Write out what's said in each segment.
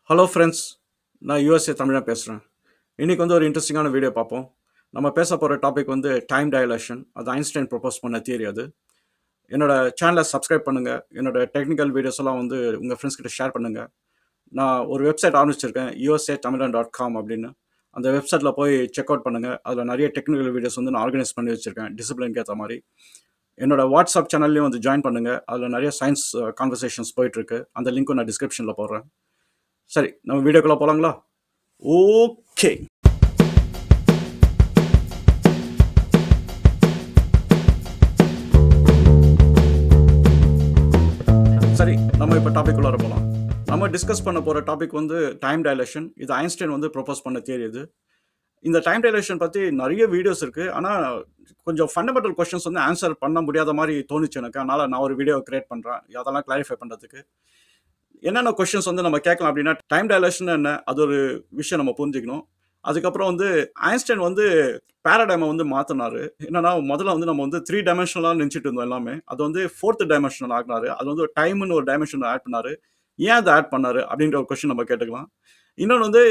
Hello friends, நான் USA தமிழாக பேசுகிறேன். இன்றைக்கி வந்து ஒரு இன்ட்ரெஸ்டிங்கான வீடியோ பார்ப்போம். நம்ம பேச போகிற டாபிக் வந்து டைம் டைலேஷன். அது ஐன்ஸ்டைன் ப்ரொப்போஸ் பண்ண தியரி அது. என்னோட சேனலை சப்ஸ்கிரைப் பண்ணுங்கள். என்னோட டெக்னிக்கல் வீடியோஸ் எல்லாம் வந்து உங்கள் ஃப்ரெண்ட்ஸ் கிட்ட ஷேர் பண்ணுங்கள். நான் ஒரு வெப்சைட் ஆரம்பிச்சிருக்கேன், usa.tamilan.com அப்படின்னு. அந்த வெப்சைட்டில் போய் செக் அவுட் பண்ணுங்கள். அதில் நிறைய டெக்னிக்கல் வீடியோஸ் வந்து நான் ஆர்கனைஸ் பண்ணி வச்சுருக்கேன், டிசிப்ளினுக்கு ஏற்ற மாதிரி. என்னோட வாட்ஸ்அப் சேனல்லையும் வந்து ஜாயின் பண்ணுங்கள். அதில் நிறைய சயின்ஸ் கான்வர்சேஷன்ஸ் போயிட்டுருக்கு. அந்த லிங்க்கும் நான் டிஸ்கிரிப்ஷனில் போடுறேன். சரி, நம்ம வீடியோக்குள்ளே போகலாங்களா? ஓகே. சரி, நம்ம இப்போ டாபிக் உள்ள போகலாம். நம்ம டிஸ்கஸ் பண்ண போகிற டாபிக் வந்து டைம் டைலேஷன். இது ஐன்ஸ்டைன் வந்து ப்ரொப்போஸ் பண்ண தியரி இது. இந்த டைம் டைலேஷன் பற்றி நிறைய வீடியோஸ் இருக்குது. ஆனால் கொஞ்சம் ஃபண்டமெண்டல் கொஸ்டின்ஸ் வந்து ஆன்சர் பண்ண முடியாத மாதிரி தோணுச்சு எனக்கு. அதனால் நான் ஒரு வீடியோ கிரியேட் பண்ணுறேன், அதெல்லாம் கிளாரிஃபை பண்ணுறதுக்கு. என்னென்ன கொஸ்டின்ஸ் வந்து நம்ம கேட்கலாம் அப்படின்னா, டைம் டைலேஷன் என்ன, அது ஒரு விஷயம் நம்ம புரிஞ்சுக்கணும். அதுக்கப்புறம் வந்து ஐன்ஸ்டைன் வந்து பேரடைமை வந்து மாற்றினாரு. என்னன்னா, முதல்ல வந்து நம்ம வந்து 3 டைமென்ஷனலாக நினச்சிட்டு இருந்தோம் எல்லாமே. அது வந்து 4th டைமென்ஷனல் ஆகினாரு. அது வந்து டைம்னு ஒரு டைமென்ஷன் ஆட் பண்ணாரு. ஏன் அதை ஆட் பண்ணாரு அப்படின்ற ஒரு கொஸ்டின் நம்ம கேட்டுக்கலாம். இன்னொன்று வந்து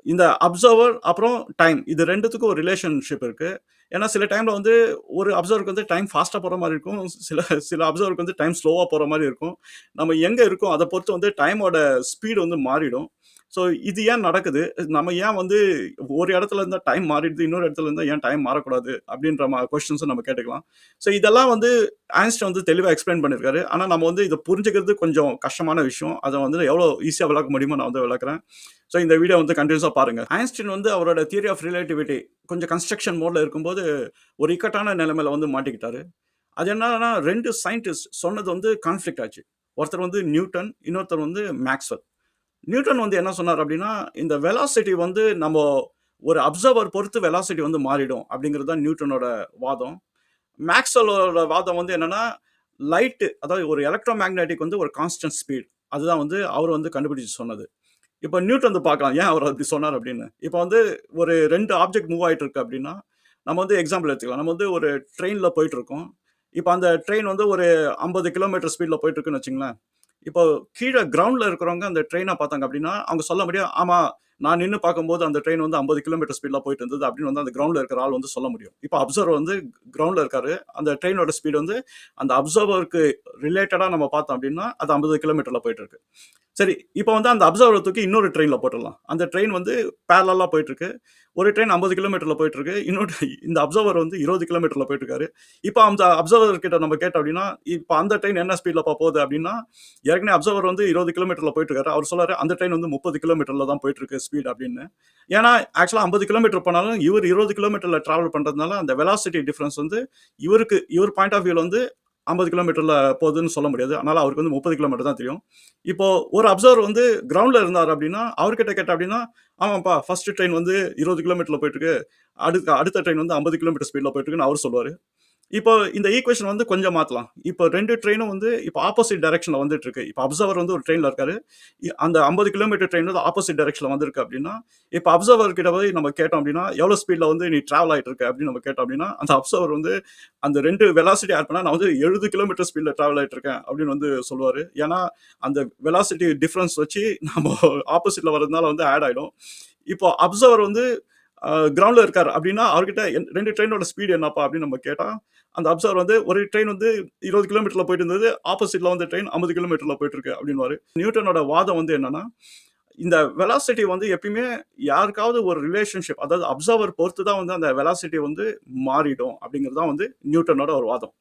இந்த அப்சர்வர் அப்புறம் டைம், இது ரெண்டுத்துக்கும் ஒரு ரிலேஷன்ஷிப் இருக்கு. ஏன்னா சில டைம்ல வந்து ஒரு அப்சர்வருக்கு வந்து டைம் ஃபாஸ்ட்டாக போகிற மாதிரி இருக்கும், சில சில அப்சர்வருக்கு வந்து டைம் ஸ்லோவாக போகிற மாதிரி இருக்கும். நம்ம எங்கே இருக்கோம் அதை பொறுத்து வந்து டைமோட ஸ்பீடு வந்து மாறிடும். ஸோ இது ஏன் நடக்குது, நம்ம ஏன் வந்து ஒரு இடத்துல இருந்தால் டைம் மாறிடுது, இன்னொரு இடத்துல இருந்தால் ஏன் டைம் மாறக்கூடாது அப்படின்ற கொஸ்டின்ஸும் நம்ம கேட்டுக்கலாம். ஸோ இதெல்லாம் வந்து ஐன்ஸ்டைன் வந்து தெளிவாக எக்ஸ்பிளைன் பண்ணியிருக்காரு. ஆனால் நம்ம வந்து இதை புரிஞ்சுக்கிறது கொஞ்சம் கஷ்டமான விஷயம். அதை வந்து எவ்வளோ ஈஸியாக விளக்க முடியுமோ நான் வந்து விளக்குறேன். ஸோ இந்த வீடியோ வந்து கண்டினியூஸாக பாருங்கள். ஐன்ஸ்டைன் வந்து அவரோட தியரி ஆஃப் ரிலேட்டிவிட்டி கொஞ்சம் கன்ஸ்ட்ரக்ஷன் மோடில் இருக்கும்போது ஒரு இக்கட்டான நிலைமையில வந்து மாட்டிக்கிட்டாரு. அது என்னன்னா, 2 சயின்டிஸ்ட் சொன்னது வந்து கான்ஃப்ளிக்ட் ஆச்சு. ஒருத்தர் வந்து நியூட்டன், இன்னொருத்தர் வந்து மேக்ஸ்வெல். நியூட்டன் வந்து என்ன சொன்னார் அப்படின்னா, இந்த வெலாசிட்டி வந்து நம்ம ஒரு அப்சர்வர் பொறுத்து வெலாசிட்டி வந்து மாறிடும் அப்படிங்கிறது தான் நியூட்டனோட வாதம். மேக்ஸ்வெல்லோட வாதம் வந்து என்னன்னா, லைட்டு, அதாவது ஒரு எலக்ட்ரோ மேக்னெட்டிக் வந்து ஒரு கான்ஸ்டன்ட் ஸ்பீட், அதுதான் வந்து அவர் வந்து கண்டுபிடிச்சு சொன்னது. இப்போ நியூட்டன் வந்து பார்க்கலாம் ஏன் அவர் அப்படி சொன்னார் அப்படின்னு. இப்போ வந்து ஒரு 2 ஆப்ஜெக்ட் மூவ் ஆயிட்டு இருக்கு அப்படின்னா, நம்ம வந்து எக்ஸாம்பிள் எடுத்துக்கலாம். நம்ம வந்து ஒரு ட்ரெயின்ல போயிட்டு இருக்கோம். இப்போ அந்த ட்ரெயின் வந்து ஒரு 50 கிலோமீட்டர் ஸ்பீட்ல போயிட்டு இருக்குன்னு வச்சுங்களேன். இப்போ கீழே கிரவுண்ட்ல இருக்கிறவங்க அந்த ட்ரெயினை பார்த்தாங்க அப்படின்னா, அவங்க சொல்ல முடியும், ஆமா நான் நின்று பார்க்கும்போது அந்த ட்ரெயின் வந்து 50 கிலோமீட்டர் ஸ்பீட்ல போயிட்டு இருந்தது அப்படின்னு வந்து அந்த கிரவுண்ட்ல இருக்கிற ஆள் வந்து சொல்ல முடியும். இப்போ அப்சர்வர் வந்து கிரவுண்ட்ல இருக்காரு, அந்த ட்ரெயினோட ஸ்பீடு வந்து அந்த அப்சர்வருக்கு ரிலேட்டடா நம்ம பார்த்தோம் அப்படின்னா அது 50 கிலோமீட்டர்ல போயிட்டு இருக்கு. சரி, இப்போ வந்து அந்த அப்சர்வர் தூக்கி இன்னொரு ட்ரெயினில் போட்டுடலாம். அந்த ட்ரெயின் வந்து பேரலாக போயிட்டு இருக்கு. ஒரு ட்ரெயின் 50 கிலோமீட்டர்ல போயிட்டு இருக்கு, இன்னொரு இந்த அப்சர்வர் வந்து 20 கிலோமீட்டர்ல போயிட்டு இருக்காரு. இப்போ அந்த அப்சர்வர் கிட்ட நம்ம கேட்டோம் அப்படின்னா, இப்போ அந்த ட்ரெயின் என்ன ஸ்பீட்ல போகுது அப்படின்னா, ஏற்கனவே அப்சர்வர் வந்து 20 கிலோமீட்டர்ல போயிட்டு இருக்காரு, அவர் சொல்றாரு அந்த ட்ரெயின் வந்து 30 கிலோமீட்டர்ல தான் போயிட்டு இருக்கு ஸ்பீட் அப்படின்னு. ஏன்னா ஆக்சுவலா 50 கிலோமீட்டர் போனாலும் இவர் 20 கிலோமீட்டர்ல டிராவல் பண்றதுனால அந்த வெலாசிட்டி டிஃபரன்ஸ் வந்து இவர் பாயிண்ட் ஆஃப் வியூல வந்து 50 கிலோமீட்டர்ல போகுதுன்னு சொல்ல முடியாது. அதனால அவருக்கு வந்து 30 கிலோமீட்டர் தான் தெரியும். இப்போ ஒரு அப்சர்வர் வந்து கிரவுண்ட்ல இருந்தார் அப்படின்னா, அவர்கிட்ட கேட்ட அப்படின்னா, ஆமாப்பா ஃபர்ஸ்ட் ட்ரெயின் வந்து 20 கிலோமீட்டர்ல போயிட்டு இருக்கு, அடுத்த ட்ரெயின் வந்து 50 கிலோமீட்டர் ஸ்பீட்ல போயிட்டு இருக்குன்னு அவர் சொல்லுவாரு. இப்போ இந்த ஈக்குவேஷன் வந்து கொஞ்சம் மாத்தலாம். இப்போ 2 ட்ரெயினும் வந்து இப்போ ஆப்போசிட் டைரக்ஷன்ல வந்துட்டு இருக்கு. இப்போ அப்சர்வர் வந்து ஒரு ட்ரெயின்ல இருக்காரு. அந்த 50 கிலோமீட்டர் ட்ரெயின் வந்து ஆப்போசிட் டைரக்ஷன்ல வந்திருக்கு அப்படின்னா, இப்போ அப்சர்வர் கிட்ட போய் நம்ம கேட்டோம் அப்படின்னா, எவ்வளவு ஸ்பீட்ல வந்து நீ டிராவல் ஆயிட்டு இருக்க அப்படின்னு நம்ம கேட்டோம் அப்படின்னா, அந்த அப்சர்வர் வந்து அந்த 2 வெலாசிட்டி ஆட் பண்ணா நான் வந்து 70 கிலோமீட்டர் ஸ்பீட்ல டிராவல் ஆயிட்டு இருக்கேன் அப்படின்னு வந்து சொல்லுவாரு. ஏன்னா அந்த வெலாசிட்டி டிஃபரன்ஸ் வச்சு நம்ம ஆப்போசிட்ல வர்றதுனால வந்து ஆட் ஆயிடும். இப்போ அப்சர்வர் வந்து கிரவுண்ட்ல இருக்காரு அப்படின்னா அவர்கிட்ட 2 ட்ரெயினோட ஸ்பீடு என்னப்பா அப்படின்னு நம்ம கேட்டா, அந்த அப்சர்வர் வந்து ஒரு ட்ரெயின் வந்து 20 கிலோமீட்டர்ல போயிட்டு இருந்தது, ஆப்போசிட்ல வந்து ட்ரெயின் 50 கிலோமீட்டர்ல போயிட்டு இருக்கு அப்படின்னுவாரு. நியூட்டனோட வாதம் வந்து என்னன்னா, இந்த வெலாசிட்டி வந்து எப்பயுமே யாருக்காவது ஒரு ரிலேஷன்ஷிப், அதாவது அப்சர்வர் பொறுத்து தான் வந்து அந்த வெலாசிட்டி வந்து மாறிடும் அப்படிங்கிறது தான் வந்து நியூட்டனோட ஒரு வாதம்.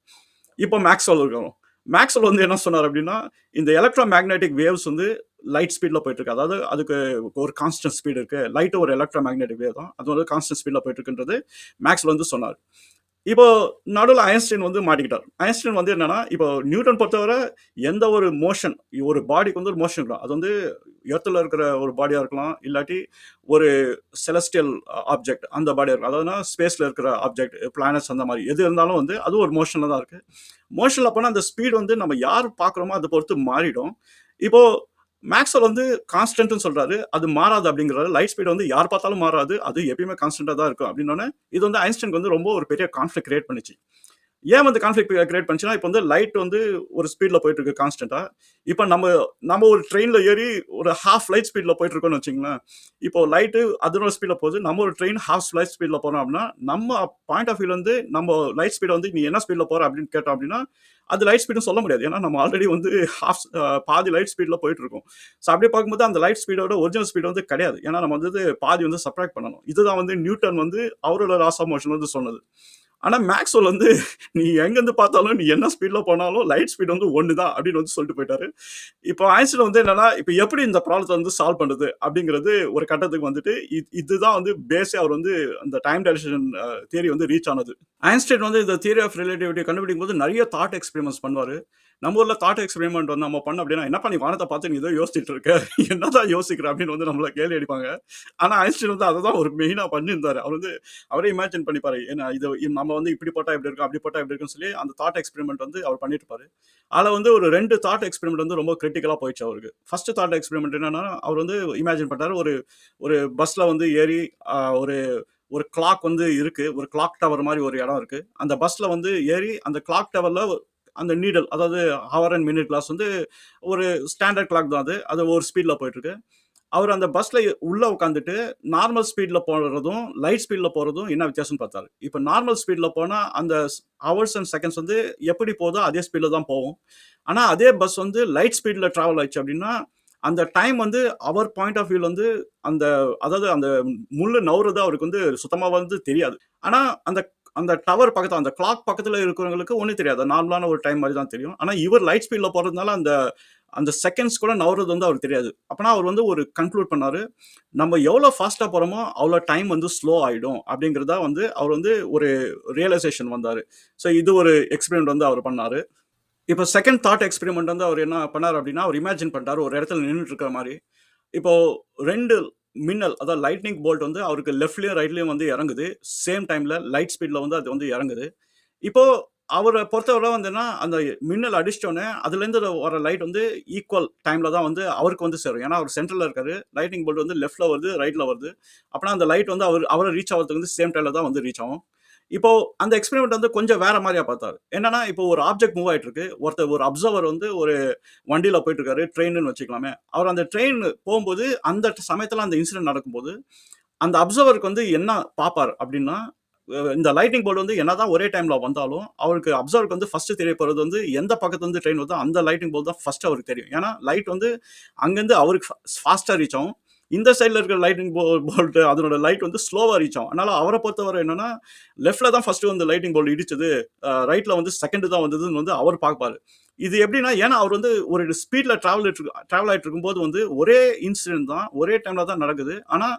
இப்போ மேக்ஸ்வெல் இருக்கணும். மேக்ஸ்வெல் வந்து என்ன சொன்னார் அப்படின்னா, இந்த எலக்ட்ரோ மேக்னெட்டிக் வேவ்ஸ் வந்து லைட் ஸ்பீட்ல போயிட்டு இருக்கு. அதாவது அதுக்கு ஒரு கான்ஸ்டன்ட் ஸ்பீடு இருக்கு. லைட் ஒரு எலக்ட்ரோ மேக்னெட்டிக் வேவ் தான். அது வந்து கான்ஸ்டன்ட் ஸ்பீட்ல போயிட்டு இருக்குன்றது மேக்ஸ்வெல் வந்து சொன்னார். இப்போ நடுவில் ஐன்ஸ்டைன் வந்து மாட்டிக்கிட்டார். ஐன்ஸ்டைன் வந்து என்னன்னா, இப்போ நியூட்டன் பொறுத்தவரை எந்த ஒரு மோஷன், ஒரு பாடிக்கு வந்து ஒரு மோஷன் இருக்கும். அது வந்து எர்த்தில் இருக்கிற ஒரு பாடியா இருக்கலாம், இல்லாட்டி ஒரு செலஸ்டியல் ஆப்ஜெக்ட் அந்த பாடியா இருக்கும். அதாவது ஸ்பேஸ்ல இருக்கிற ஆப்ஜெக்ட், பிளானட்ஸ் அந்த மாதிரி எது இருந்தாலும் வந்து அது ஒரு மோஷன்ல தான் இருக்கு. மோஷன்ல போனால் அந்த ஸ்பீடு வந்து நம்ம யார் பார்க்குறோமோ அதை பொறுத்து மாறிடும். இப்போ மேக்ஸ்வெல் வந்து கான்ஸ்டன்ட்னு சொல்றாரு, அது மாறாது அப்படிங்கிறாரு. லைட் ஸ்பீட் வந்து யார் பார்த்தாலும் மாறாது, அது எப்பயுமே கான்ஸ்டன்டா தான் இருக்கும் அப்படின்னோடனே இது வந்து ஐன்ஸ்டைனுக்கு வந்து ரொம்ப ஒரு பெரிய கான்ஃப்ளிக்ட் கிரியேட் பண்ணுச்சு. ஏன் வந்து கான்ஃப்ளிக்ட் கிரியேட் பண்ணுச்சுன்னா, இப்போ வந்து லைட் வந்து ஒரு ஸ்பீட்ல போயிட்டு இருக்கு கான்ஸ்டன்ட்டா. இப்போ நம்ம நம்ம ஒரு ட்ரெயின்ல ஏறி ஒரு ஹாஃப் லைட் ஸ்பீட்ல போயிட்டு இருக்கோம்னு வச்சுக்கங்களேன். இப்போ லைட்டு அதனோட ஸ்பீட்ல போகுது. நம்ம ஒரு ட்ரெயின் ஹாஃப் லைட் ஸ்பீட்ல போறோம் அப்படின்னா, நம்ம பாயிண்ட் ஆஃப் வியூல வந்து நம்ம லைட் ஸ்பீட வந்து நீ என்ன ஸ்பீட்ல போற அப்படின்னு கேட்டோம் அப்படின்னா, அது லைட் ஸ்பீடுன்னு சொல்ல முடியாது. ஏன்னா நம்ம ஆல்ரெடி வந்து பாதி லைட் ஸ்பீட்ல போயிட்டு இருக்கோம். ஸோ அப்படி பார்க்கும்போது அந்த லைட் ஸ்பீடோட ஒரிஜினல் ஸ்பீடு வந்து கிடையாது. ஏன்னா நம்ம வந்து பாதி வந்து சப்ட்ராக்ட் பண்ணணும். இதுதான் வந்து நியூட்டன் வந்து அவரோட லாஸ் ஆஃப் மோஷன் வந்து சொன்னது. ஆனா மேக்ஸ்வெல் வந்து நீ எங்கேருந்து பார்த்தாலும் நீ என்ன ஸ்பீட்ல போனாலும் லைட் ஸ்பீட் வந்து ஒன்று தான் அப்படின்னு வந்து சொல்லிட்டு போயிட்டாரு. இப்போ ஐன்ஸ்டீன் வந்து என்னன்னா, இப்போ எப்படி இந்த ப்ராப்ளத்தை வந்து சால்வ் பண்றது அப்படிங்கிறது ஒரு கட்டத்துக்கு வந்துட்டு இதுதான் வந்து பேஸே அவர் வந்து அந்த டைம் டைலேஷன் தியரி வந்து ரீச் ஆனது. ஐன்ஸ்டைன் வந்து இந்த தியரி ஆஃப் ரிலேட்டிவிட்டி கண்டுபிடிக்கும் போது நிறைய தாட் எக்ஸ்பெரிமெண்ட்ஸ் பண்ணுவாரு. நம்ம ஊர்ல தாட் எக்ஸ்பெரிமெண்ட் வந்து நம்ம பண்ண அப்படின்னா, என்னப்பா நீ வானத்தை பார்த்து நீ ஏதோ யோசிச்சுட்டு இருக்க, என்னதான் யோசிக்கிற அப்படின்னு வந்து நம்மள கேள்வி அடிப்பாங்க. ஆனா ஐன்ஸ்டைன் வந்து அதை தான் ஒரு மெயினா பண்ணியிருந்தாரு. அவர் வந்து அவரே இமேஜின் பண்ணிப்பாரு. ஏன்னா நம்ம வந்து இப்படி போட்டா இப்படி இருக்கும், அப்படி போட்டா இப்படி இருக்குன்னு சொல்லி அந்த தாட் எக்ஸ்பெரிமெண்ட் வந்து அவர் பண்ணிட்டு இருப்பாரு. அதுல வந்து ஒரு 2 தாட் எக்ஸ்பெரிமெண்ட் வந்து ரொம்ப கிரிட்டிக்கலா போயிடுச்சு அவருக்கு. ஃபர்ஸ்ட் தாட் எக்ஸ்பெரிமெண்ட் என்னன்னா, அவர் வந்து இமேஜின் பண்ணாரு. ஒரு ஒரு பஸ்ல வந்து ஏறி ஒரு ஒரு கிளாக் வந்து இருக்கு. ஒரு கிளாக் டவர் மாரி ஒரு இடம் இருக்கு. அந்த பஸ்ல வந்து ஏறி அந்த கிளாக் டவர்ல அந்த நீடில் அதாவது ஹவர் அண்ட் மினிட் கிளாஸ் வந்து ஒரு ஸ்டாண்டர்ட் கிளாக் தான் அது. அது ஒரு ஸ்பீட்ல போயிட்டு இருக்கு. அவர் அந்த பஸ்ல உள்ள உட்காந்துட்டு நார்மல் ஸ்பீட்ல போறதும் லைட் ஸ்பீட்ல போறதும் என்ன வித்தியாசம் பார்த்தாரு. இப்போ நார்மல் ஸ்பீட்ல போனா அந்த ஹவர்ஸ் அண்ட் செகண்ட்ஸ் வந்து எப்படி போதோ அதே ஸ்பீட்ல தான் போகும். ஆனா அதே பஸ் வந்து லைட் ஸ்பீட்ல டிராவல் ஆயிடுச்சு அப்படின்னா அந்த டைம் வந்து அவர் பாயிண்ட் ஆஃப் வியூல வந்து அந்த அதாவது அந்த முள்ளு நவுறது அவருக்கு வந்து சுத்தமா வந்து தெரியாது. ஆனா அந்த அந்த டவர் பக்கத்துல அந்த கிளாக் பக்கத்துல இருக்கிறவங்களுக்கு ஒண்ணும் தெரியாது. நார்மலான ஒரு டைம் மாதிரி தான் தெரியும். ஆனா இவர் லைட் ஸ்பீட்ல போறதுனால அந்த அந்த செகண்ட்ஸ் கூட நவுறது வந்து அவருக்கு தெரியாது. அப்பனா அவர் வந்து ஒரு கன்க்ளூட் பண்ணாரு. நம்ம எவ்வளோ ஃபாஸ்ட்டா போறோமோ, அவ்வளோ டைம் வந்து ஸ்லோ ஆயிடும் அப்படிங்கிறதா வந்து அவர் வந்து ஒரு ரியலைசேஷன் வந்தாரு. ஸோ இது ஒரு எக்ஸ்பெரிமெண்ட் வந்து அவர் பண்ணாரு. இப்போ செகண்ட் தாட் எக்ஸ்பெரிமெண்ட் வந்து அவர் என்ன பண்ணாரு அப்படின்னா, அவர் இமேஜின் பண்ணிட்டாரு ஒரு இடத்துல நின்னுட்டு இருக்கிற மாரி. இப்போ 2 மின்னல் அதாவது லைட்னிங் போல்ட் வந்து அவருக்கு லெஃப்ட்லயும், ரைட்லயும் வந்து இறங்குது. சேம் டைம்ல லைட் ஸ்பீட்ல வந்து அது வந்து இறங்குது. இப்போ அவர பொறுத்தவரை வந்துன்னா, அந்த மின்னல் அடிச்சிட்டோனே, அதுலேருந்து வர லைட் வந்து ஈக்குவல் டைம்ல தான் வந்து அவருக்கு வந்து சேரும். ஏன்னா, அவர் சென்டர்ல இருக்காரு. லைட்னிங் போல்ட் வந்து லெஃப்ட்ல வருது, ரைட்ல வருது. அப்பனா அந்த லைட் வந்து அவர ரீச் ஆவறதுக்கு வந்து சேம் டைம்ல தான் வந்து ரீச் ஆகும். இப்போ அந்த எக்ஸ்பெரிமெண்ட் வந்து கொஞ்சம் வேற மாரியா பார்த்தாரு. என்னன்னா, இப்போ ஒரு ஆப்ஜெக்ட் மூவ் ஆயிட்டு இருக்கு. ஒரு அப்சர்வர் வந்து ஒரு வண்டியில போயிட்டு இருக்காரு. ட்ரெயின்னு வச்சுக்கலாமே. அவர் அந்த ட்ரெயின் போம்போது, அந்த சமயத்துல அந்த இன்சிடென்ட் நடக்கும்போது, அந்த அப்சர்வருக்கு வந்து என்ன பார்ப்பார் அப்டின்னா, இந்த லைட்னிங் போல்ட் வந்து என்னதான் ஒரே டைம்ல வந்தாலும், அவருக்கு அப்சர்வருக்கு வந்து ஃபர்ஸ்ட் தெரிய போறது வந்து எந்த பக்கத்துல இருந்து ட்ரெயின் வருதோ, அந்த லைட்னிங் போல்ட் தான் ஃபர்ஸ்ட் அவருக்கு தெரியும். ஏன்னா, லைட் வந்து அங்கருந்து அவருக்கு ஃபாஸ்ட்டா ரீச் ஆகும். இந்த சைட்ல இருக்கிற லைட்னிங் போல்ட் அதனோட லைட் வந்து ஸ்லோவா ரீச் ஆகும். அதனால அவர பொறுத்தவரை என்னன்னா, லெஃப்ட்ல தான் ஃபர்ஸ்ட் வந்து லைட்னிங் போல்ட் இடிச்சது. ரைட்ல வந்து செகண்ட் தான் வந்ததுன்னு வந்து அவர் பார்ப்பாரு. இது எப்படின்னா, ஏன்னா அவர் வந்து ஒரு ஸ்பீட்ல டிராவல் ஆயிட்டு இருக்கும்போது வந்து ஒரே இன்சிடென்ட் தான், ஒரே டைம்ல தான் நடக்குது. ஆனா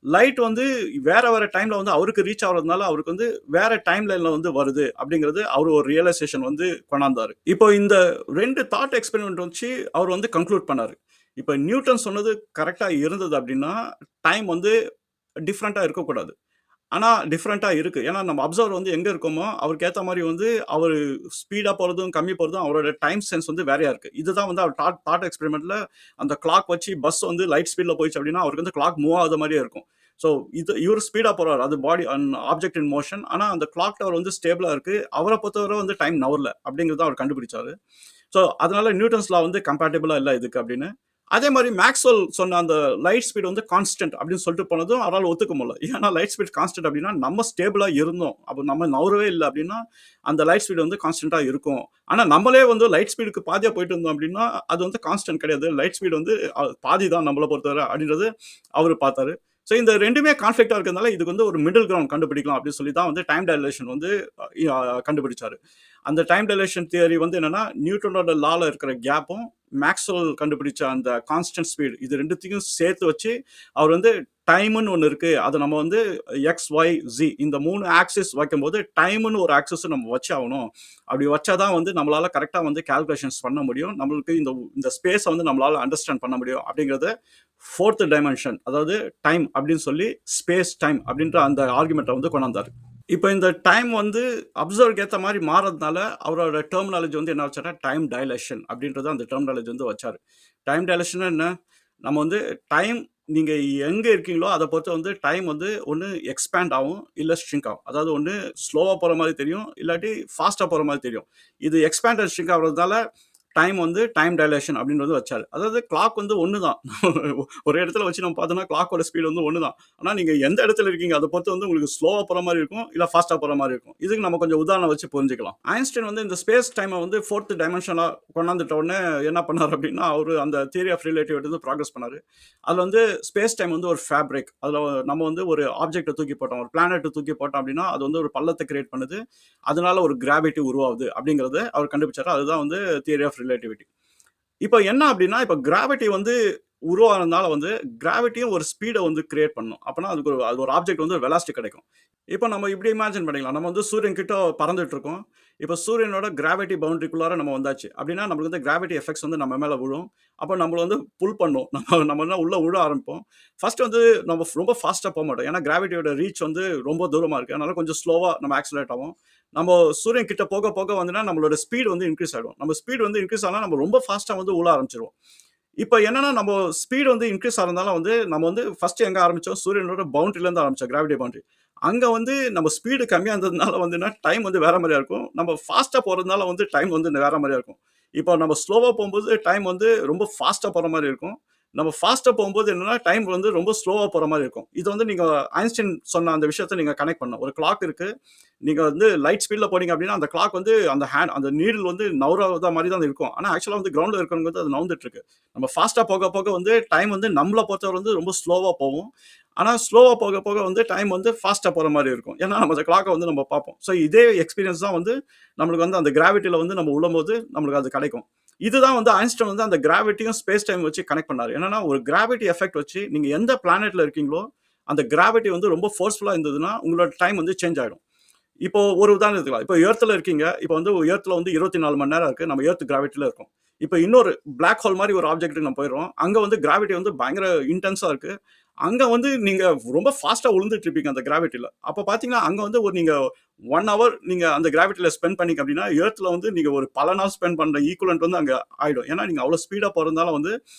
லைட் வந்து வேற வேற டைம்ல வந்து அவருக்கு ரீச் ஆகுறதுனால அவருக்கு வந்து வேற டைம் லைன்ல வந்து வருது அப்படிங்கிறது அவர் ஒரு ரியலைசேஷன் வந்து கொண்டாந்தாரு. இப்போ இந்த 2 தாட் எக்ஸ்பெரிமெண்ட் வச்சு அவர் வந்து கன்க்ளூட் பண்ணாரு. இப்போ நியூட்டன் சொன்னது கரெக்ட்டா இருந்தது அப்படின்னா, டைம் வந்து டிஃபரெண்ட்டா இருக்கக்கூடாது. ஆனா டிஃபரெண்ட்டா இருக்கு. ஏன்னா நம்ம அப்சர்வர் வந்து எங்க இருக்கோமோ, அவருக்கு ஏத்த மாரி வந்து அவரு ஸ்பீடா போறதும், கம்மி போறதும் அவரோட டைம் சென்ஸ் வந்து வேறையா இருக்கு. இதுதான் வந்து அவர் தாட் தாட் எக்ஸ்பெரிமென்ட்ல அந்த கிளாக் வச்சு பஸ் வந்து லைட் ஸ்பீட்ல போயிடுச்சு அப்படின்னா, அவருக்கு வந்து கிளாக் மூவ் ஆகாத மாரியே இருக்கும். ஸோ இவரு ஸ்பீடா போறாரு. அது பாடி ஆப்ஜெக்ட் இன் மோஷன். ஆனா அந்த கிளாக் டவர் வந்து ஸ்டேபிளா இருக்கு. அவர பொறுத்தவரை வந்து டைம் நவரல அப்படிங்கிறத அவர் கண்டுபிடிச்சாரு. ஸோ அதனால நியூட்டன்ஸ் லா வந்து கம்பேட்டிபிளா இல்ல இதுக்கு அப்படின்னு. அதே மாதிரி மேக்ஸ்வெல் சொன்ன அந்த லைட் ஸ்பீட் வந்து கான்ஸ்டன்ட் அப்படின்னு சொல்லிட்டு போனதும் அவரால் ஒத்துக்க முடியல. ஏன்னா லைட் ஸ்பீட் கான்ஸ்டன்ட் அப்படின்னா நம்ம ஸ்டேபிளா இருந்தோம். அப்போ நம்ம நவரவே இல்லை அப்படின்னா அந்த லைட் ஸ்பீட் வந்து கான்ஸ்டன்டா இருக்கும். ஆனா நம்மளே வந்து லைட் ஸ்பீடுக்கு பாதியா போயிட்டு இருந்தோம் அப்படின்னா அது வந்து கான்ஸ்டன்ட் கிடையாது. லைட் ஸ்பீட் வந்து பாதி தான் நம்மளை பொறுத்தவரை அப்படின்றது அவர் பார்த்தாரு. ஸோ இந்த ரெண்டுமே கான்ஃபிளிக்டா இருக்கிறதுனால இதுக்கு வந்து ஒரு மிடில் கிரவுண்ட் கண்டுபிடிக்கலாம் அப்படின்னு சொல்லி தான் வந்து டைம் டைலேஷன் வந்து கண்டுபிடிச்சாரு. அந்த டைம் டைலேஷன் தியரி வந்து என்னன்னா நியூட்டனோட லால இருக்கிற கேப்பும் மேக்ஸ்வெல் கண்டுபிடிச்ச அந்த கான்ஸ்டன்ட் ஸ்பீட் இது ரெண்டுத்தையும் சேர்த்து வச்சு அவர் வந்து டைம்னு ஒன்று இருக்கு. அதை நம்ம வந்து எக்ஸ் ஒய் ஜி இந்த 3 ஆக்சிஸ் வைக்கும்போது டைம்னு ஒரு ஆக்சிஸ் நம்ம வச்சு ஆகணும். அப்படி வச்சாதான் வந்து நம்மளால கரெக்டாக வந்து கால்குலேஷன்ஸ் பண்ண முடியும். நம்மளுக்கு இந்த இந்த ஸ்பேஸை வந்து நம்மளால அண்டர்ஸ்டாண்ட் பண்ண முடியும் அப்படிங்கிறத ஃபோர்த் டைமென்ஷன் அதாவது டைம் அப்படின்னு சொல்லி ஸ்பேஸ் டைம் அப்படின்ற அந்த ஆர்குமெண்ட்டை வந்து கொண்டாந்தார். இப்போ இந்த டைம் வந்து அப்சர்வருக்கு ஏற்ற மாதிரி மாறதுனால அவரோட டெர்மினாலஜி வந்து என்ன வச்சாருன்னா டைம் டைலேஷன் அப்படின்றத அந்த டெர்மினாலஜி வந்து வச்சாரு. டைம் டைலேஷன் என்ன? நம்ம வந்து டைம் நீங்க எங்க இருக்கீங்களோ அத பொறுத்து வந்து டைம் வந்து ஒண்ணு எக்ஸ்பேண்ட் ஆகும், இல்ல ஷ்ரிங்க் ஆகும். அதாவது ஒண்ணு ஸ்லோவா போற மாரி தெரியும், இல்லாட்டி ஃபாஸ்ட்டா போற மாரி தெரியும். இது எக்ஸ்பேண்ட் அண்ட் ஷ்ரிங்க் ஆகுறதால டைம் வந்து டைம் டைலேஷன் அப்படின்றது வச்சாரு. அதாவது கிளாக் வந்து ஒண்ணு தான். ஒரு இடத்துல வச்சு நம்ம பார்த்தோம்னா கிளாக்கோட ஸ்பீடு வந்து ஒண்ணு தான். ஆனா நீங்க எந்த இடத்துல இருக்கீங்க அத பொறுத்து வந்து உங்களுக்கு ஸ்லோவா போற மாரி இருக்கும், இல்ல ஃபாஸ்ட்டா போற மாரி இருக்கும். இதுக்கு நம்ம கொஞ்சம் உதாரணம் வச்சு புரிஞ்சுக்கலாம். ஐன்ஸ்டீன் வந்து இந்த ஸ்பேஸ் டைம வந்து 4த் டைமென்ஷனா கொண்டாந்துட்ட உடனே என்ன பண்ணாரு அப்படின்னா, அவரு அந்த தியரி ஆஃப் ரிலேட்டிவிட்டி வந்து ப்ராக்ரஸ் பண்ணாரு. அதுல வந்து ஸ்பேஸ் டைம் வந்து ஒரு ஃபேப்ரிக். அதுல நம்ம வந்து ஒரு ஆப்ஜெக்ட்ட தூக்கி போட்டோம், ஒரு பிளானெட்ட தூக்கி போட்டோம் அப்படின்னா, அது வந்து ஒரு பள்ளத்த கிரியேட் பண்ணுது. அதனால ஒரு கிராவிட்டி உருவாகுது அப்படிங்கிறத அவர் கண்டுபிடிச்சாரு. அதுதான் வந்து தியரி ஆஃப் ரிலேட்டிவிட்டி. இப்ப என்ன அப்படின்னா, இப்ப கிராவிட்டி வந்து உருவானதுனால வந்து, கிராவிட்டியும் ஒரு ஸ்பீட வந்து கிரியேட் பண்ணும். அப்பன்னா அது ஒரு ஆப்ஜெக்ட் வந்து வெலாசிட்டி கிடைக்கும். இப்ப நம்ம இப்படி இமேஜின் பண்ணிக்கலாம். நம்ம வந்து சூரியன் கிட்ட பறந்துட்டு இருக்கோம். இப்ப சூரியனோட கிராவிட்டி பவுண்டரிக்குள்ளார நம்ம வந்தாச்சு. அப்படின்னா நம்மளுக்கு வந்து கிராவிட்டி எஃபெக்ட்ஸ் வந்து நம்ம மேல விழும். அப்ப நம்மள வந்து புல் பண்ணும். நம்ம என்ன உள்ள விழ ஆரம்பிப்போம். ஃபர்ஸ்ட் வந்து நம்ம ரொம்ப ஃபாஸ்ட்டா போமாட்டோம். ஏன்னா கிராவிட்டியோட ரீச் வந்து ரொம்ப தூரமா இருக்கு. அதனால கொஞ்சம் ஸ்லோவா நம்ம ஆக்ஸலரேட் ஆவோம். நம்ம சூரியன் கிட்ட போக போக வந்துனா நம்மளோட ஸ்பீட் வந்து இன்கிரீஸ் ஆயிடும். நம்ம ஸ்பீட் வந்து இன்கிரீஸ் ஆனா நம்ம ரொம்ப ஃபாஸ்ட்டா வந்து உழ ஆரம்பிச்சுருவோம். இப்ப என்னன்னா, நம்ம ஸ்பீட் வந்து இன்கிரீஸ் ஆறதுனால வந்து, நம்ம வந்து ஃபர்ஸ்ட் எங்க ஆரம்பிச்சோம்? சூரியனோட பவுண்டரில இருந்து ஆரம்பிச்சோம். Gravity boundary. அங்க வந்து நம்ம ஸ்பீடு கம்மியா இருந்ததுனால வந்துன்னா, டைம் வந்து வேற மாரியா இருக்கும். நம்ம ஃபாஸ்ட்டா போறதுனால வந்து டைம் வந்து வேற மாரியா இருக்கும். இப்போ நம்ம ஸ்லோவா போம்போது டைம் வந்து ரொம்ப ஃபாஸ்ட்டா போற மாரி இருக்கும். நம்ம ஃபாஸ்ட்டா போம்போது என்னன்னா, டைம் வந்து ரொம்ப ஸ்லோவா போற மாரி இருக்கும். இது வந்து நீங்க ஐன்ஸ்டீன் சொன்ன அந்த விஷயத்த நீங்க கனெக்ட் பண்ணணும். ஒரு கிளாக் இருக்கு. நீங்க வந்து லைட் ஸ்பீட்ல போனீங்க அப்படின்னா, அந்த கிளாக் வந்து அந்த நீடில் வந்து நவுறாத மாரி தான் இருக்கும். ஆனா ஆக்சுவலா வந்து கிரவுண்ட்ல இருக்கிறவங்க வந்து அது நவுந்துட்டு இருக்கு. நம்ம ஃபாஸ்ட்டா போக போக வந்து டைம் வந்து நம்மள பொறுத்தவரை வந்து ரொம்ப ஸ்லோவா போவும். ஆனா ஸ்லோவா போக போக வந்து டைம் வந்து ஃபாஸ்ட்டா போற மாரி இருக்கும். ஏன்னா நம்ம அந்த கிளாக்க வந்து நம்ம பார்ப்போம். ஸோ இதே எக்ஸ்பீரியன்ஸ் தான் வந்து நம்மளுக்கு வந்து அந்த கிராவிட்டில வந்து நம்ம உழும்போது நம்மளுக்கு அது கிடைக்கும். இதுதான் வந்து ஐன்ஸ்டைன் வந்து அந்த கிராவிட்டியும் ஸ்பேஸ் டைம் வச்சு கனெக்ட் பண்ணாரு. என்னன்னா ஒரு கிராவிட்டி எஃபெக்ட் வச்சு நீங்க எந்த பிளானெட்ல இருக்கீங்களோ, அந்த கிராவிட்டி வந்து ரொம்ப ஃபோர்ஸ்ஃபுல்லா இருந்ததுன்னா, உங்களோட டைம் வந்து சேஞ்ச் ஆயிடும். இப்போ ஒரு உதாரணம் எடுத்துக்கலாம். இப்போ எர்த்ல இருக்கீங்க. இப்போ வந்து எர்த்ல வந்து 24 மணி நேரம் இருக்கு. நம்ம எர்த் கிராவிட்டில இருக்கோம். இப்போ இன்னொரு பிளாக் ஹோல் மாரி ஒரு ஆப்ஜெக்ட்க்கு நம்ம போயிடுறோம். அங்க வந்து கிராவிட்டி வந்து பயங்கர இன்டென்ஸா இருக்கு. அங்க வந்து நீங்க ரொம்ப ஃபாஸ்ட்டா உழுந்துட்டு இருப்பீங்க அந்த கிராவிட்டில. அப்ப பார்த்தீங்கன்னா, அங்க வந்து நீங்க 1 ஹவர் நீங்க அந்த கிராவிட்டில ஸ்பெண்ட் பண்ணீங்க அப்படின்னா, எர்த்ல வந்து நீங்க ஒரு பல நாள் ஸ்பெண்ட் பண்ற ஈக்குவலன்ட் வந்து அங்க ஆயிடும். ஏன்னா, நீங்க அவ்வளோ ஸ்பீடா போறதுனால வந்து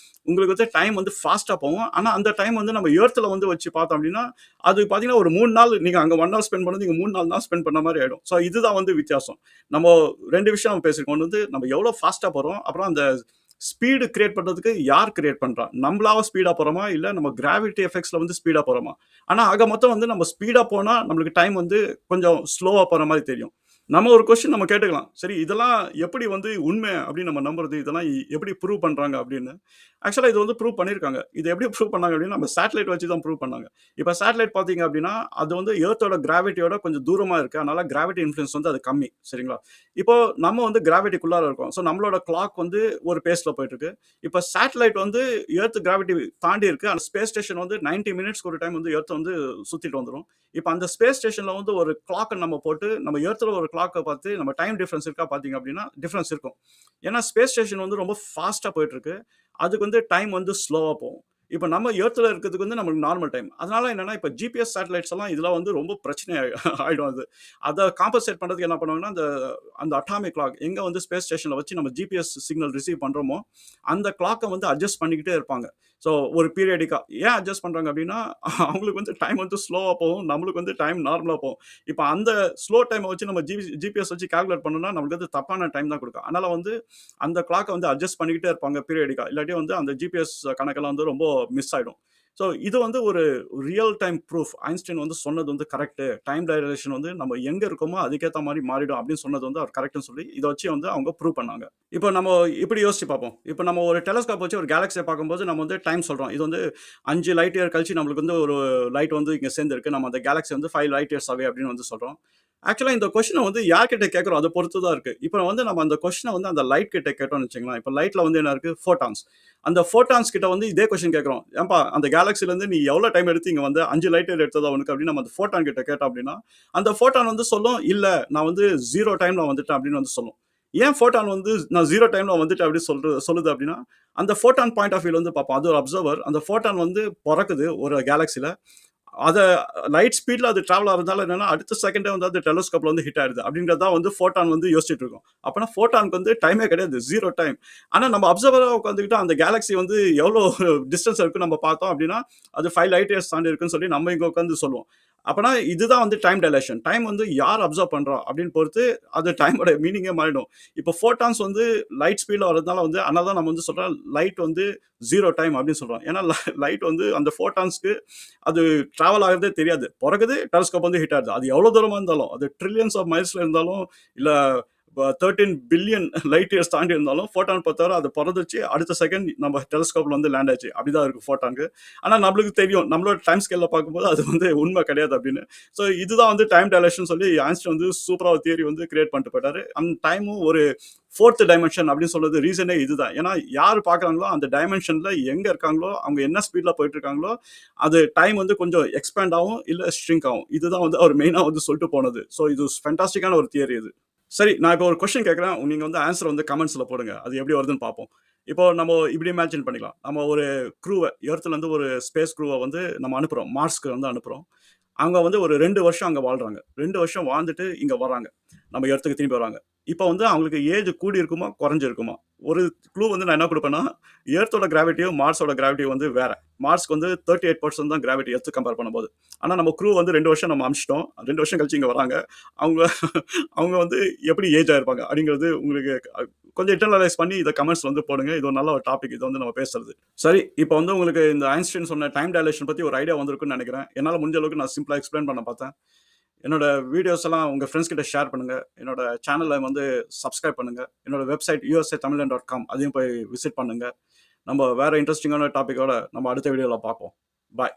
உங்களுக்கு வந்து டைம் வந்து ஃபாஸ்ட்டா போகும். ஆனா, அந்த டைம் வந்து நம்ம எர்த்ல வந்து வச்சு பார்த்தோம் அப்படின்னா, அது பார்த்தீங்கன்னா, ஒரு 3 நாள் நீங்க அங்க 1 ஹவர் ஸ்பெண்ட் பண்ணது நீங்க 3, 4 நாள் ஸ்பெண்ட் பண்ண மாரி ஆயிடும். ஸோ இதுதான் வந்து வித்தியாசம். நம்ம 2 விஷயம் நம்ம பேசியிருக்கோம். ஒண்ணு வந்து நம்ம எவ்வளோ ஃபாஸ்ட்டா போறோம். அப்புறம் அந்த ஸ்பீடு கிரியேட் பண்றதுக்கு யார் கிரியேட் பண்றா? நம்மளாவ ஸ்பீடா போறோமா? இல்ல நம்ம கிராவிட்டி எஃபெக்ட்ஸ்ல வந்து ஸ்பீடா போறோமா? ஆனா ஆக மொத்தம் வந்து நம்ம ஸ்பீடா போனா நம்மளுக்கு டைம் வந்து கொஞ்சம் ஸ்லோவா போற மாரி தெரியும். நம்ம ஒரு கொஸ்டின் நம்ம கேட்டுக்கலாம். சரி இதெல்லாம் எப்படி வந்து உண்மை அப்படின்னு நம்ம நம்புறது? இதெல்லாம் எப்படி ப்ரூவ் பண்றாங்க அப்படின்னு. ஆக்சுவலா இது வந்து ப்ரூவ் பண்ணியிருக்காங்க. இது எப்படி ப்ரூவ் பண்ணாங்க அப்படின்னா, நம்ம சேட்டலைட் வச்சு தான் ப்ரூவ் பண்ணாங்க. இப்ப சேட்டலைட் பார்த்தீங்க அப்படின்னா, அது வந்து எர்த்தோட கிராவிட்டியோட கொஞ்சம் தூரமா இருக்கு. அதனால கிராவிட்டி இன்ஃப்ளூயன்ஸ் வந்து அது கம்மி. சரிங்களா? இப்போ நம்ம வந்து கிராவிட்டிக்குள்ளார இருக்கோம். ஸோ நம்மளோட கிளாக் வந்து ஒரு பேஸ்ல போயிட்டு இருக்கு. இப்ப சேட்டலைட் வந்து எர்த் கிராவிட்டி தாண்டி இருக்கு. அந்த ஸ்பேஸ் ஸ்டேஷன் வந்து 90 மினிட்ஸ்க்கு ஒரு டைம் வந்து எர்த் வந்து சுத்திட்டு வந்துரும். இப்ப அந்த ஸ்பேஸ் ஸ்டேஷன்ல வந்து ஒரு கிளாக்க நம்ம போட்டு, நம்ம எர்த்ல ஒரு கிளாக்க பார்த்து, நம்ம டைம் டிஃபரன்ஸ் இருக்கா பார்த்தீங்க அப்படின்னா, டிஃபரன்ஸ் இருக்கும். ஏன்னா ஸ்பேஸ் ஸ்டேஷன் வந்து ரொம்ப ஃபாஸ்ட்டா போயிட்டு இருக்கு. அதுக்கு வந்து டைம் வந்து ஸ்லோவா போகும். இப்ப நம்ம எர்த்ல இருக்கிறதுக்கு வந்து நம்மளுக்கு நார்மல் டைம். அதனால என்னன்னா, இப்ப ஜிபிஎஸ் சேட்டலைட்ஸ் எல்லாம் இதெல்லாம் வந்து ரொம்ப பிரச்சனை ஆயிடும் அது. அத காம்பன்சேட் பண்றதுக்கு என்ன பண்ணுவாங்கன்னா, அந்த அந்த அட்டாமிக் கிளாக் எங்க வந்து ஸ்பேஸ் ஸ்டேஷன்ல வச்சு நம்ம ஜிபிஎஸ் சிக்னல் ரிசீவ் பண்றோமோ, அந்த கிளாக்க வந்து அட்ஜஸ்ட் பண்ணிக்கிட்டே இருப்பாங்க. ஸோ ஒரு பீரியாடிக்கா. ஏன் அட்ஜஸ்ட் பண்றாங்க அப்படின்னா, அவங்களுக்கு வந்து டைம் வந்து ஸ்லோவா போகும். நம்மளுக்கு வந்து டைம் நார்மலா போகும். இப்ப அந்த ஸ்லோ டைம வச்சு நம்ம ஜிபிஎஸ் வச்சு கால்குலேட் பண்ணோம்னா, நம்மளுக்கு வந்து தப்பான டைம் தான் குடுக்கும். அதனால வந்து அந்த கிளாக்க வந்து அட்ஜஸ்ட் பண்ணிக்கிட்டே இருப்பாங்க பீரியாடிக்கா. இல்லாட்டி வந்து அந்த ஜிபிஎஸ் கணக்கெல்லாம் வந்து ரொம்ப மிஸ் ஆயிடும். ஸோ இது வந்து ஒரு ரியல் டைம் ப்ரூஃப். ஐன்ஸ்டீன் வந்து சொன்னது வந்து கரெக்ட்டு. டைம் டைலேஷன் வந்து நம்ம எங்க இருக்கோமோ அதுக்கேத்த மாரி மாறிடும் அப்படின்னு சொன்னது வந்து அவர் கரெக்ட்ன்னு சொல்லி, இத வச்சு வந்து அவங்க ப்ரூவ் பண்ணாங்க. இப்போ நம்ம இப்படி யோசிச்சு பார்ப்போம். இப்போ நம்ம ஒரு டெலஸ்கோப் வச்சு ஒரு கேலக்ஸிய பார்க்கும்போது நம்ம வந்து டைம் சொல்றோம். இது வந்து 5 லைட் இயர் கழிச்சு நம்மளுக்கு வந்து ஒரு லைட் வந்து இங்க சேர்ந்திருக்கு. நம்ம அந்த கேலக்ஸி வந்து 5 லைட் இயர்ஸ் அவே அப்படின்னு வந்து சொல்றோம். ஆக்சுவலா இந்த கொஸ்டின வந்து யார்கிட்ட கேட்கிறோம் அத பொறுத்து தான் இருக்கு. இப்ப வந்து நம்ம அந்த கொஸ்டின வந்து அந்த லைட் கிட்ட கேட்டோம்னு வச்சுக்கங்களேன். இப்ப லைட்ல வந்து என்ன இருக்கு? ஃபோட்டான்ஸ். அந்த ஃபோட்டான்ஸ் கிட்ட வந்து இதே கொஸ்டின் கேட்கிறோம். "ஏம்பா அந்த கேலக்ஸில இருந்து நீ எவ்வளோ டைம் எடுத்து இங்க வந்த? 5 லைட் இயர் எடுத்ததா உனக்கு?" அப்படின்னு நம்ம அந்த ஃபோட்டான் கிட்ட கேட்டோம் அப்படின்னா, அந்த ஃபோட்டான் வந்து சொல்லும், "இல்ல நான் வந்து 0 டைம்ல வந்துட்டேன்" அப்படின்னு வந்து சொல்லும். ஏன் ஃபோட்டான் வந்து நான் 0 டைம்ல வந்துட்டேன் அப்படி சொல்லுது அப்படின்னா, அந்த ஃபோட்டான் பாயிண்ட் ஆஃப் வியூல வந்து பார்ப்போம். அது ஒரு அப்சர்வர். அந்த ஃபோட்டான் வந்து பொறக்குது ஒரு கேலக்ஸில. அத லைட் ஸ்பீட்ல அது டிராவல் ஆறதால என்னன்னா, அடுத்த செகண்டே வந்து அது டெலஸ்கோப்ல வந்து ஹிட் ஆயிடுது. அப்படின்றது தான் வந்து ஃபோட்டான் வந்து யோசிச்சுட்டு இருக்கோம். அப்பன்னா ஃபோட்டானுக்கு வந்து டைமே கிடையாது. 0 டைம். ஆனா நம்ம அப்சர்வரா உட்காந்துக்கிட்டு அந்த கேலக்ஸி வந்து எவ்வளோ டிஸ்டன்ஸ் இருக்குன்னு நம்ம பார்த்தோம் அப்படின்னா, அது 5 லைட் இயர்ஸ் தாண்டி இருக்குன்னு சொல்லி நம்ம இங்க உட்காந்து சொல்லுவோம். அப்பன்னா இதுதான் வந்து டைம் டைலேஷன். டைம் வந்து யார் அப்சர்வ் பண்றா அப்படின்னு பொறுத்து அது டைமோட மீனிங்கே மாறிடும். இப்போ ஃபோட்டான்ஸ் வந்து லைட் ஸ்பீட்ல வரதுனால வந்து அதனால தான் நம்ம வந்து சொல்றோம் லைட் வந்து 0 டைம் அப்படின்னு சொல்றோம். ஏன்னா லைட் வந்து அந்த ஃபோட்டான்ஸ்க்கு அது டிராவல் ஆகுறதே தெரியாது. பொறக்குது, டெலஸ்கோப் வந்து ஹிட் ஆகுது. அது எவ்வளோ தூரமா இருந்தாலும், அது ட்ரில்லியன்ஸ் ஆஃப் மைல்ஸ்ல இருந்தாலும், இல்ல 13 பில்லியன் லைட் இயர்ஸ் தாண்டி இருந்தாலும், ஃபோட்டான் பொறுத்தவரை அது பொறந்துச்சு, அடுத்த செகண்ட் நம்ம டெலஸ்கோப்ல வந்து லேண்ட் ஆச்சு. அப்படிதான் இருக்கு ஃபோட்டானுக்கு. ஆனா நம்மளுக்கு தெரியும், நம்மளோட டைம் ஸ்கேல்ல பார்க்கும்போது அது வந்து உண்மை கிடையாது அப்படின்னு. ஸோ இதுதான் வந்து டைம் டைலேஷன் சொல்லி ஐன்ஸ்டீன் வந்து சூப்பரா ஒரு தியரி வந்து கிரியேட் பண்ணிட்டு போயிட்டாரு. அந்த டைமும் ஒரு 4த் டைமென்ஷன் அப்படின்னு சொல்றது ரீசனே இதுதான். ஏன்னா யார் பார்க்குறாங்களோ அந்த டைமென்ஷன்ல எங்க இருக்காங்களோ, அவங்க என்ன ஸ்பீட்ல போயிட்டு இருக்காங்களோ, அது டைம் வந்து கொஞ்சம் எக்ஸ்பேண்ட் ஆகும், இல்ல ஷ்ரிங்க் ஆகும். இதுதான் வந்து அவர் மெயினா வந்து சொல்லிட்டு போனது. ஸோ இது ஃபேண்டாஸ்டிக்கான ஒரு தியரி இது. சரி, நான் இப்போ ஒரு கொஸ்டின் கேட்கிறேன். நீங்க வந்து ஆன்ஸர் வந்து கமெண்ட்ஸ்ல போடுங்க. அது எப்படி வருதுன்னு பார்ப்போம். இப்போ நம்ம இப்படி இமேஜின் பண்ணிக்கலாம். நம்ம ஒரு எர்த்ல இருந்து ஒரு ஸ்பேஸ் க்ரூவ வந்து நம்ம அனுப்புறோம். மார்ஸ்க்கு வந்து அனுப்புறோம். அவங்க வந்து ஒரு 2 வருஷம் அங்க வாழ்றாங்க. 2 வருஷம் வாழ்ந்துட்டு இங்க வராங்க. நம்ம எர்த்துக்கு திரும்பி வராங்க. இப்ப வந்து அவங்களுக்கு ஏஜ் கூடி இருக்குமா? குறைஞ்சிருக்குமா? ஒரு க்ளூ வந்து நான் என்ன குடுப்பேன்னா, எர்த்தோட கிராவிட்டியும், மார்ஸோட கிராவிட்டியும் வந்து வேற. மார்ஸ்க்கு வந்து 38% தான் கிராவிட்டி எர்த் கம்பேர் பண்ணும்போது. ஆனா நம்ம க்ரூ வந்து 2 வருஷம் நம்ம அனுப்பிச்சிட்டோம். 2 வருஷம் கழிச்சு இங்க வராங்க. அவங்க அவங்க வந்து எப்படி ஏஜ் ஆயிருப்பாங்க? அப்படிங்கிறது உங்களுக்கு கொஞ்சம் இன்டர்னலைஸ் பண்ணி இத கமெண்ட்ஸ்ல வந்து போடுங்க. இது ஒரு நல்ல ஒரு டாபிக். இது வந்து நம்ம பேசுறது. சரி, இப்ப வந்து உங்களுக்கு இந்த ஐன்ஸ்டீன் சொன்ன டைம் டைலேஷன் பத்தி ஒரு ஐடியா வந்திருக்கும்னு நெனைக்கிறேன். என்னால முடிஞ்ச அளவுக்கு நான் சிம்பிளா எக்ஸ்பிளைன் பண்ண பார்த்தேன். என்னோட வீடியோஸ் எல்லாம் உங்க ஃப்ரெண்ட்ஸ் கிட்ட ஷேர் பண்ணுங்க. என்னோட சேனல வந்து சப்ஸ்கிரைப் பண்ணுங்க. என்னோட வெப்சைட் usatamilan.com அதையும் போய் விசிட் பண்ணுங்க. நம்ம வேற இன்ட்ரஸ்டிங்கான டாபிக்கோட நம்ம அடுத்த வீடியோல பார்ப்போம். பாய்.